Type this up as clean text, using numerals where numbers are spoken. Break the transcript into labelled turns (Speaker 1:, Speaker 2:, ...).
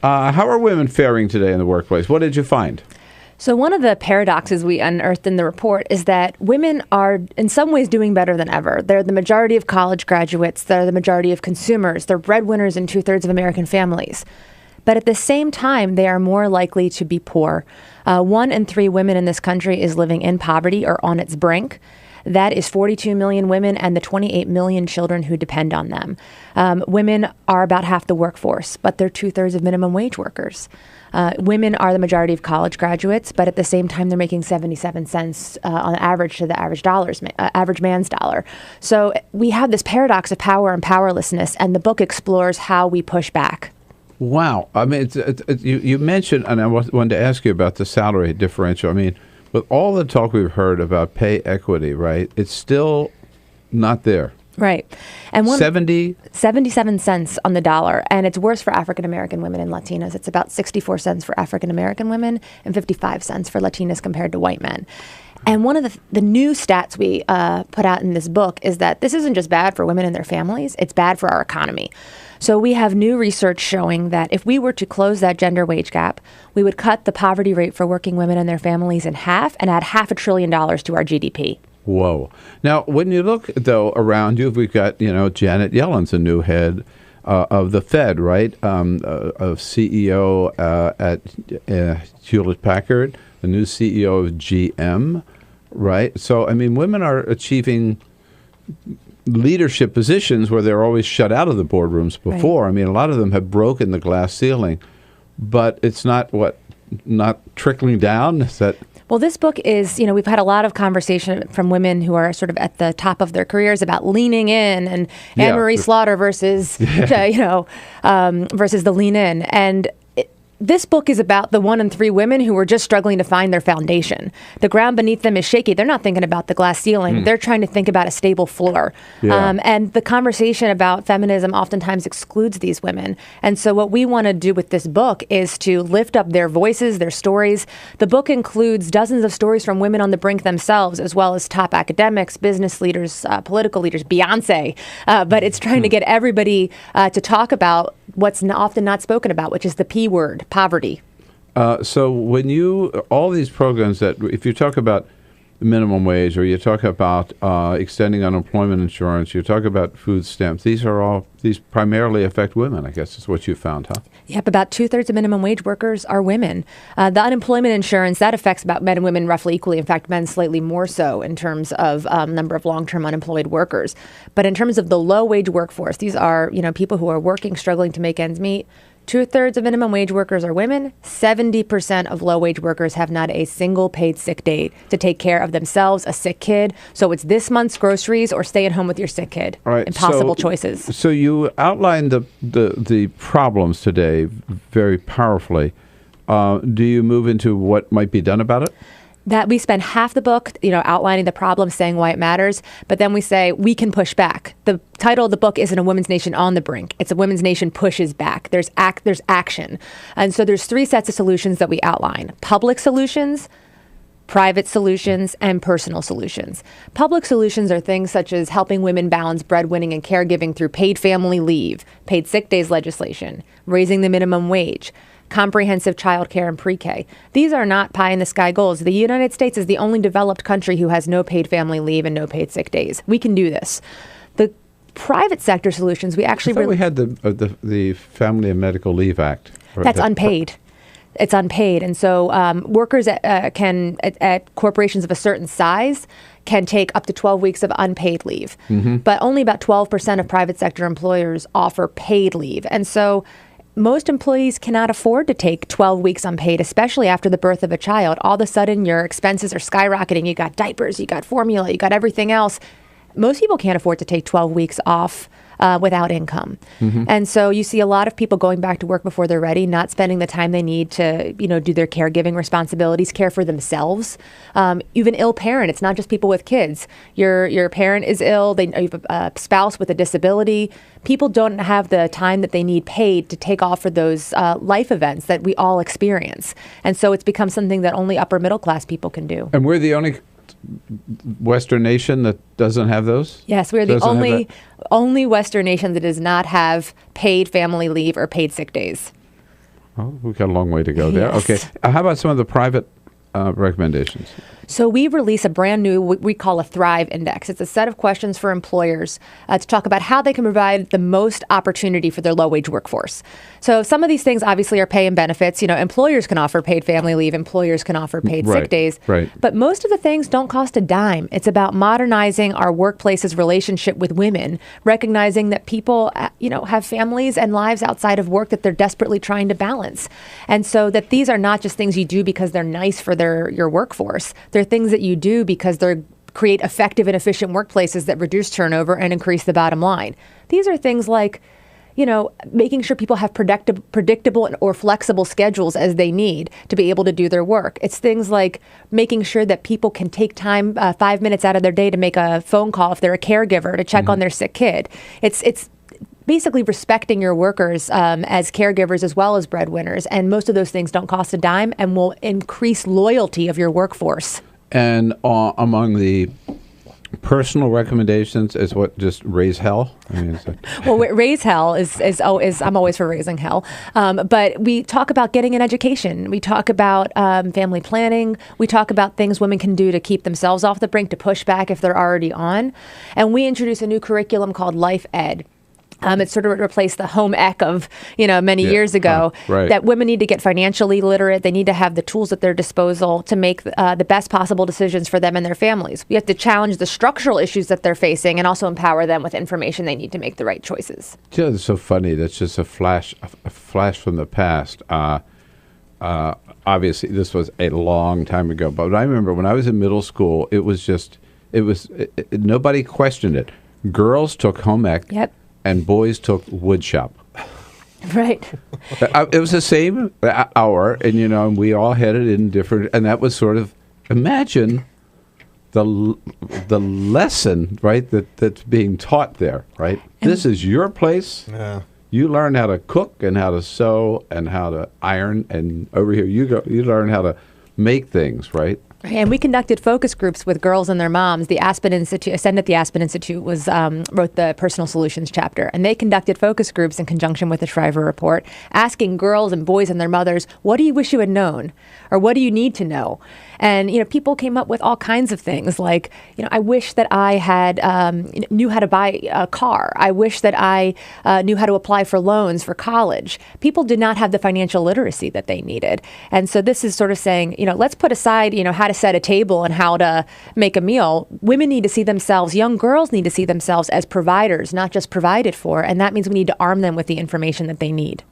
Speaker 1: How are women faring today in the workplace? What did you find?
Speaker 2: So one of the paradoxes we unearthed in the report is that women are in some ways doing better than ever. They're the majority of college graduates. They're the majority of consumers. They're breadwinners in 2/3 of American families. But at the same time, they are more likely to be poor. 1 in 3 women in this country is living in poverty or on its brink. That is 42 million women and the 28 million children who depend on them. Women are about half the workforce, but they're 2/3 of minimum wage workers. Women are the majority of college graduates, but at the same time, they're making 77 cents on average to the average man's dollar. So we have this paradox of power and powerlessness, and the book explores how we push back.
Speaker 1: Wow. I mean, you mentioned, and I wanted to ask you about the salary differential. I mean, with all the talk we've heard about pay equity, right, it's still not there.
Speaker 2: Right. And
Speaker 1: 77
Speaker 2: cents on the dollar. And it's worse for African-American women and Latinas. It's about 64 cents for African-American women and 55 cents for Latinas compared to white men. And one of the new stats we put out in this book is that this isn't just bad for women and their families, it's bad for our economy. So we have new research showing that if we were to close that gender wage gap, we would cut the poverty rate for working women and their families in half and add $500 billion to our GDP.
Speaker 1: Whoa. Now, when you look, though, around you, we've got, Janet Yellen's a new head of the Fed, right? Of CEO at Hewlett-Packard, the new CEO of GM, right? So, I mean, women are achieving leadership positions where they're always shut out of the boardrooms before. Right. I mean, a lot of them have broken the glass ceiling, but it's not trickling down? Is that...
Speaker 2: Well, this book is, we've had a lot of conversation from women who are sort of at the top of their careers about leaning in and Anne-Marie Slaughter versus, versus the lean in. And this book is about the 1 in 3 women who are just struggling to find their foundation. The ground beneath them is shaky. They're not thinking about the glass ceiling. They're trying to think about a stable floor. Yeah. And the conversation about feminism oftentimes excludes these women. And so what we want to do with this book is to lift up their voices, their stories. The book includes dozens of stories from women on the brink themselves, as well as top academics, business leaders, political leaders, Beyonce. But it's trying to get everybody to talk about what's often not spoken about, which is the P word, poverty.
Speaker 1: So when all these programs that, if you talk about minimum wage or you talk about extending unemployment insurance, you talk about food stamps, these primarily affect women, I guess is what you found, huh?
Speaker 2: Yep, about 2/3 of minimum wage workers are women. The unemployment insurance, that affects about men and women roughly equally. In fact, men slightly more so in terms of number of long-term unemployed workers. But in terms of the low-wage workforce, these are people who are working, struggling to make ends meet. 2/3 of minimum wage workers are women. 70% of low-wage workers have not a single paid sick day to take care of themselves, a sick kid. So it's this month's groceries or stay at home with your sick kid.
Speaker 1: All right,
Speaker 2: impossible choices.
Speaker 1: So you outlined the problems today very powerfully. Do you move into what might be done about it?
Speaker 2: That we spend half the book, outlining the problem, saying why it matters, but then we say we can push back. The title of the book isn't A Women's Nation on the Brink. It's A Women's Nation Pushes Back. There's action. And so there's 3 sets of solutions that we outline. Public solutions, private solutions, and personal solutions. Public solutions are things such as helping women balance breadwinning and caregiving through paid family leave, paid sick days legislation, raising the minimum wage, comprehensive child care and pre-K. These are not pie-in-the-sky goals. The United States is the only developed country who has no paid family leave and no paid sick days. We can do this. The private sector solutions, we actually...
Speaker 1: I thought we had the Family and Medical Leave Act.
Speaker 2: That's unpaid. It's unpaid. And so workers at corporations of a certain size can take up to 12 weeks of unpaid leave. Mm-hmm. But only about 12% of private sector employers offer paid leave. And so most employees cannot afford to take 12 weeks unpaid, especially after the birth of a child. All of a sudden, your expenses are skyrocketing. You got diapers, you got formula, you got everything else. Most people can't afford to take 12 weeks off without income. Mm-hmm. And so you see a lot of people going back to work before they're ready, not spending the time they need to, do their caregiving responsibilities, care for themselves. Even ill parent. It's not just people with kids. Your parent is ill. You have a spouse with a disability. People don't have the time that they need paid to take off for those life events that we all experience. And so it's become something that only upper middle class people can do.
Speaker 1: And we're the only Western nation that doesn't have those?
Speaker 2: Yes, we're the only Western nation that does not have paid family leave or paid sick days.
Speaker 1: Oh, we've got a long way to go there.
Speaker 2: Yes.
Speaker 1: Okay. How about some of the private recommendations?
Speaker 2: So we release a brand new, what we call a Thrive Index. It's a set of questions for employers to talk about how they can provide the most opportunity for their low-wage workforce. So some of these things obviously are pay and benefits. Employers can offer paid family leave. Employers can offer paid sick days.
Speaker 1: Right.
Speaker 2: But most of the things don't cost a dime. It's about modernizing our workplace's relationship with women, recognizing that people, have families and lives outside of work that they're desperately trying to balance. And so that these are not just things you do because they're nice for your workforce. They're things that you do because they create effective and efficient workplaces that reduce turnover and increase the bottom line. These are things like, making sure people have predictable or flexible schedules as they need to be able to do their work. It's things like making sure that people can take time, 5 minutes out of their day to make a phone call if they're a caregiver to check on their sick kid. It's basically respecting your workers as caregivers as well as breadwinners. And most of those things don't cost a dime and will increase loyalty of your workforce.
Speaker 1: And among the personal recommendations is what, just raise hell?
Speaker 2: Well, raise hell is always, I'm always for raising hell. But we talk about getting an education. We talk about family planning. We talk about things women can do to keep themselves off the brink, to push back if they're already on. And we introduce a new curriculum called Life Ed. It sort of replaced the home ec of, many years ago,
Speaker 1: right.
Speaker 2: That women need to get financially literate. They need to have the tools at their disposal to make the best possible decisions for them and their families. We have to challenge the structural issues that they're facing and also empower them with information they need to make the right choices.
Speaker 1: It's so funny. That's just a flash from the past. Obviously, this was a long time ago, but I remember when I was in middle school, nobody questioned it. Girls took home ec.
Speaker 2: Yep.
Speaker 1: And boys took wood shop.
Speaker 2: Right.
Speaker 1: It was the same hour, and we all had it in different. And that was sort of, imagine the lesson, right? That's being taught there, right? And this is your place.
Speaker 3: Yeah.
Speaker 1: You learn how to cook and how to sew and how to iron, and over here you learn how to make things, right?
Speaker 2: And we conducted focus groups with girls and their moms. The Aspen Institute, Ascend at the Aspen Institute, wrote the Personal Solutions chapter, and they conducted focus groups in conjunction with the Shriver Report, asking girls and boys and their mothers, "What do you wish you had known, or what do you need to know?" And people came up with all kinds of things like, I wish that I had knew how to buy a car. I wish that I knew how to apply for loans for college. People did not have the financial literacy that they needed, and so this is sort of saying, let's put aside, how to set a table and how to make a meal. Women need to see themselves, young girls need to see themselves as providers, not just provided for, and that means we need to arm them with the information that they need.